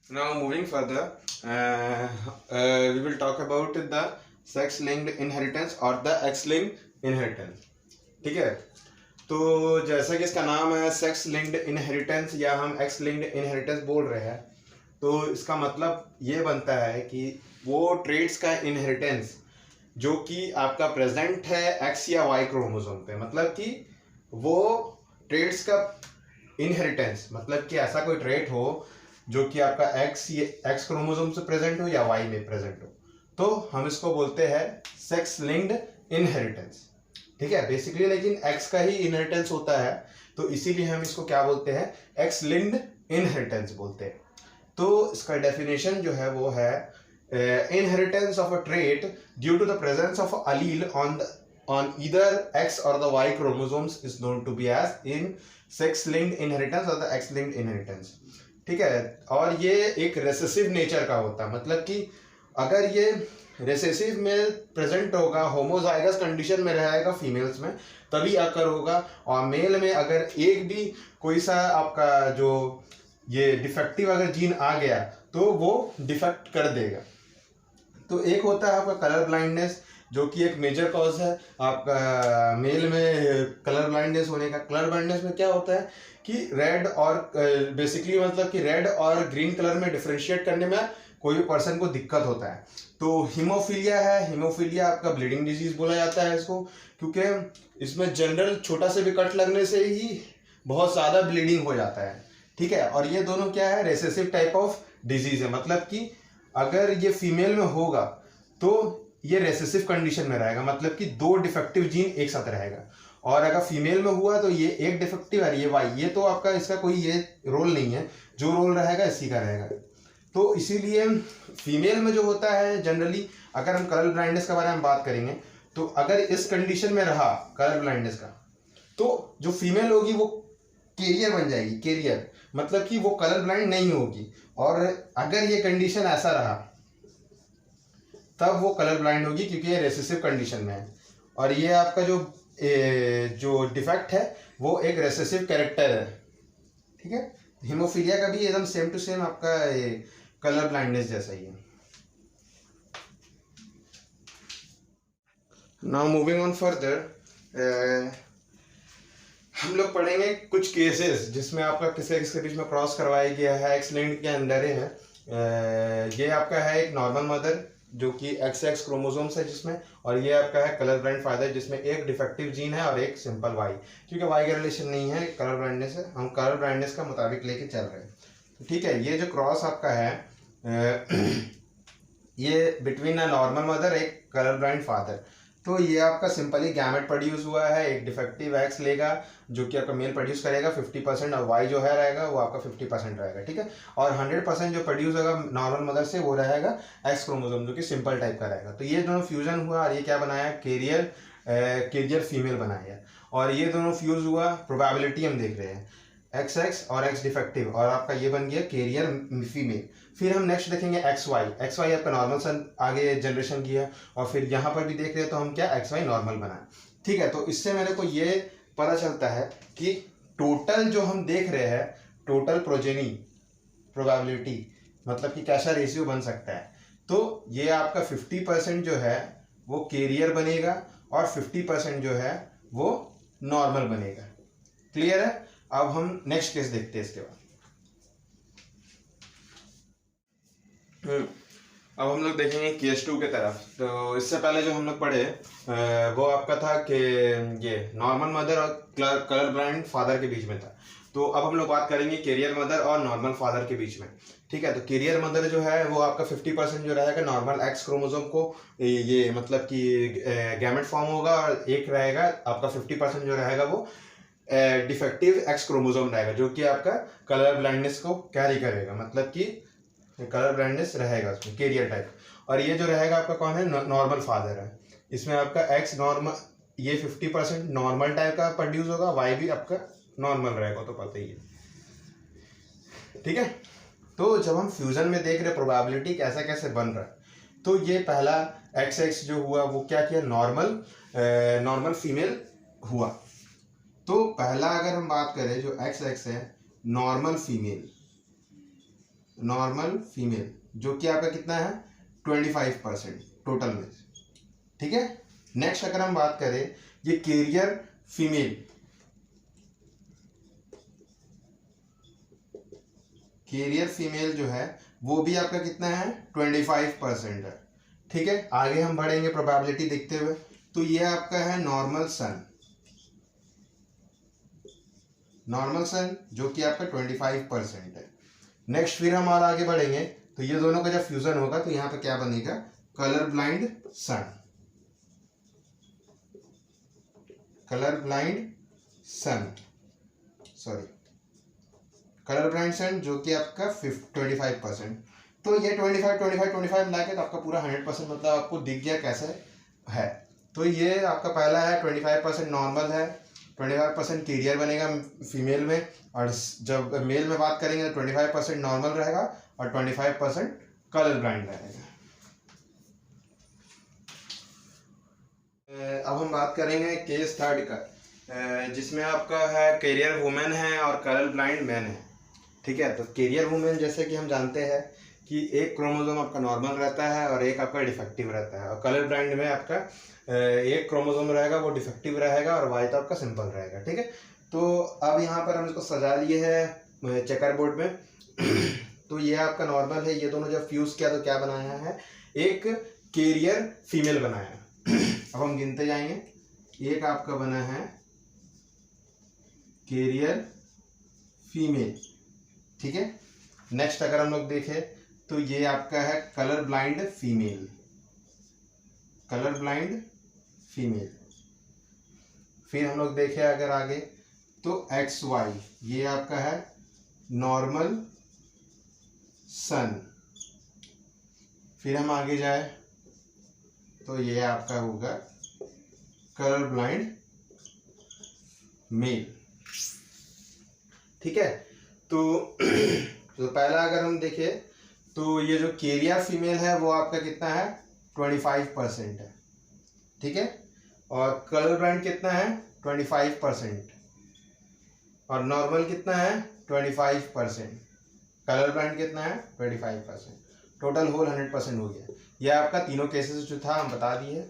Now moving further, we will talk about the sex-linked inheritance or the X-linked inheritance. ठीक है, तो जैसा कि इसका नाम है सेक्स लिंक्ड इनहेरिटेंस या हम एक्स लिंक्ड इनहेरिटेंस बोल रहे हैं, तो इसका मतलब ये बनता है कि वो ट्रेड्स का इनहेरिटेंस जो कि आपका प्रेजेंट है एक्स या वाई क्रोमोसोम पे, मतलब कि वो ट्रेड्स का इनहेरिटेंस, मतलब कि ऐसा कोई ट्रेट हो जो कि आपका एक्स क्रोमोसोम से प्रेजेंट हो या वाई में प्रेजेंट हो, तो हम इसको बोलते हैं सेक्स लिंक्ड इनहेरिटेंस। ठीक है, बेसिकली लेकिन एक्स का ही इनहेरिटेंस होता है, तो इसीलिए हम इसको क्या बोलते हैं, एक्स लिंक्ड इनहेरिटेंस बोलते हैं। तो इसका डेफिनेशन जो है वो है inheritance of a trait due to the presence of allele on either X or the Y chromosomes is known to be as in sex linked inheritance or the X linked inheritance। ठीक है, और ये एक recessive nature का होता है, मतलब कि अगर ये रेसेसिव में प्रेजेंट होगा, होमोजाइगस कंडीशन में रहेगा फीमेल्स में, तभी अकर होगा, और मेल में अगर एक भी कोई सा आपका जो ये डिफेक्टिव अगर जीन आ गया तो वो डिफेक्ट कर देगा। तो एक होता है आपका कलर ब्लाइंडनेस, जो कि एक मेजर कॉज है आपका मेल में कलर ब्लाइंडनेस होने का। कलर ब्लाइंडनेस में क्या होता है कि रेड और बेसिकली मतलब कि रेड और ग्रीन कलर में डिफरेंशिएट करने में कोई भी पर्सन को दिक्कत होता है। तो हीमोफीलिया है, हीमोफीलिया आपका ब्लीडिंग डिजीज बोला जाता है इसको, क्योंकि इसमें जनरल छोटा से भी कट लगने से ही बहुत ज़्यादा ब्लीडिंग हो जाता है। ठीक है, और ये दोनों क्या है, रेसेसिव टाइप ऑफ डिजीज है, मतलब कि अगर ये फीमेल में होगा तो ये रेसेसिव कंडीशन में रहेगा, मतलब कि दो डिफेक्टिव जीन एक साथ रहेगा, और अगर फीमेल में हुआ तो ये एक डिफेक्टिव है, ये वाई, ये तो आपका इसका कोई ये रोल नहीं है, जो रोल रहेगा इसी का रहेगा। तो इसीलिए फीमेल में जो होता है जनरली, अगर हम कलर ब्लाइंडनेस के बारे में बात करेंगे, तो अगर इस कंडीशन में रहा कलर ब्लाइंडनेस का, तो जो फीमेल होगी वो कैरियर बन जाएगी, कैरियर मतलब कि वो कलर ब्लाइंड नहीं होगी, और अगर ये कंडीशन ऐसा रहा तब वो कलर ब्लाइंड होगी, क्योंकि ये रेसेसिव कंडीशन में है। और ये आपका जो डिफेक्ट है वो एक रेसेसिव कैरेक्टर है। ठीक है, हीमोफीलिया का भी एकदम सेम टू सेम आपका कलर ब्लाइंडनेस जैसा ही है। नाउ मूविंग ऑन फर्दर, हम लोग पढ़ेंगे कुछ केसेस जिसमें आपका किसी किसके बीच में क्रॉस करवाया गया है, एक्स लिंक्ड के अंदर है। ये आपका है एक नॉर्मल मदर जो कि XX क्रोमोसोम्स है जिसमें, और ये आपका है कलर ब्लाइंड फादर जिसमें एक डिफेक्टिव जीन है और एक सिंपल वाई, क्योंकि वाई का रिलेशन नहीं है कलर ब्लाइंडनेस है, हम कलर ब्लाइंडनेस का मुताबिक लेके चल रहे हैं। तो ठीक है, ये जो क्रॉस आपका है ये बिटवीन अ नॉर्मल मदर एक कलर ब्लाइंड फादर, तो ये आपका सिंपली गैमेट प्रोड्यूस हुआ है, एक डिफेक्टिव एक्स लेगा जो कि आपका मेल प्रोड्यूस करेगा 50%, और वाई जो है रहेगा वो आपका 50% रहेगा। ठीक है, और 100% जो प्रोड्यूस होगा नॉर्मल मदर से वो रहेगा एक्स क्रोमोसोम जो कि सिंपल टाइप का रहेगा। तो ये दोनों फ्यूजन हुआ और ये क्या बनाया, कैरियर फीमेल बनाया, और ये दोनों फ्यूज हुआ, प्रोबेबिलिटी हम देख रहे हैं XX और X डिफेक्टिव, और आपका ये बन गया कैरियर फीमेल। फिर हम नेक्स्ट देखेंगे XY आपका नॉर्मल सन आगे जनरेशन की है, और फिर यहाँ पर भी देख रहे हैं तो हम क्या XY नॉर्मल बनाए। ठीक है, तो इससे मेरे को ये पता चलता है कि टोटल जो हम देख रहे हैं, टोटल प्रोजेनी प्रोबेबिलिटी, मतलब कि कैसा रेशियो बन सकता है, तो ये आपका 50% जो है वो कैरियर बनेगा और 50% जो है वो नॉर्मल बनेगा। क्लियर है? अब हम नेक्स्ट केस देखते हैं इसके बाद। अब हम लोग देखेंगे केस 2 के तरफ। तो इससे पहले जो हम लोग पढ़े वो आपका था कि ये नॉर्मल मदर और कलर ब्लाइंड फादर के बीच में था। तो अब हम लोग बात करेंगे कैरियर मदर और नॉर्मल फादर के बीच में। ठीक है, तो कैरियर मदर जो है वो आपका 50% जो रहेगा नॉर्मल एक्स क्रोमोसोम को, ये मतलब कि गैमेट फॉर्म होगा, और एक रहेगा आपका 50% जो रहेगा वो डिफेक्टिव एक्स क्रोमोसोम रहेगा, जो कि आपका कलर ब्लाइंडनेस को कैरी करेगा, मतलब कि कलर ब्लाइंडनेस रहेगा उसमें कैरियर टाइप। और ये जो रहेगा आपका कौन है, नॉर्मल फादर है, इसमें आपका एक्स नॉर्मल, ये 50% नॉर्मल टाइप का प्रोड्यूस होगा, वाई भी आपका नॉर्मल रहेगा, तो पता ही है। ठीक है, तो जब हम फ्यूजन में देख रहे प्रोबेबिलिटी कैसा कैसे बन रहा है, तो ये पहला XX जो हुआ वो क्या किया, नॉर्मल फीमेल हुआ। तो पहला अगर हम बात करें जो XX है नॉर्मल फीमेल, नॉर्मल फीमेल, जो कि आपका कितना है 25% टोटल में, ठीक है। नेक्स्ट अगर हम बात करें ये कैरियर फीमेल, कैरियर फीमेल जो है वो भी आपका कितना है 25% है, ठीक है। आगे हम बढ़ेंगे प्रोबेबिलिटी देखते हुए, तो ये आपका है नॉर्मल सन, नॉर्मल सन जो कि आपका 25% है। नेक्स्ट फिर हम और आगे बढ़ेंगे तो ये दोनों का जब फ्यूजन होगा तो यहाँ पे क्या बनेगा, कलर ब्लाइंड सन, कलर ब्लाइंड सन, सॉरी कलर ब्लाइंड सन, जो कि आपका 25%। तो ये 25 मिला के तो आपका पूरा 100% मतलब आपको दिख गया कैसे है। तो ये आपका पहला है 25% नॉर्मल है, 25% कैरियर बनेगा फीमेल में, और जब मेल में बात करेंगे तो 25% नॉर्मल रहेगा और 25% कलर ब्लाइंड रहेगा। अब हम बात करेंगे केस थर्ड का, जिसमें आपका है कैरियर वुमेन है और कलर ब्लाइंड मैन है, ठीक है। तो कैरियर वुमेन जैसे कि हम जानते हैं कि एक क्रोमोसोम आपका नॉर्मल रहता है और एक आपका डिफेक्टिव रहता है, और कलर ब्लाइंड में आपका एक क्रोमोसोम रहेगा वो डिफेक्टिव रहेगा और वाई तो आपका सिंपल रहेगा, ठीक है। तो अब यहाँ पर हम इसको सजा लिए है चेकर बोर्ड में तो ये आपका नॉर्मल है, ये दोनों जब फ्यूज किया तो क्या बनाया है, एक कैरियर फीमेल बनाया अब हम गिनते जाएंगे, एक आपका बना है कैरियर फीमेल, ठीक है। नेक्स्ट अगर हम लोग देखें तो ये आपका है colour blind female, colour blind female. फिर हम लोग देखें अगर आगे तो XY, ये आपका है नॉर्मल सन। फिर हम आगे जाए तो ये आपका होगा कलर ब्लाइंड मेल, ठीक है। तो पहला अगर हम देखें तो ये जो कैरियर फीमेल है वो आपका कितना है 25% है, ठीक है। और कलर ब्लाइंड कितना है 25%, और नॉर्मल कितना है 25%, कलर ब्लाइंड कितना है 25%, टोटल होल 100% हो गया। यह आपका तीनों केसेस जो था हम बता दिए।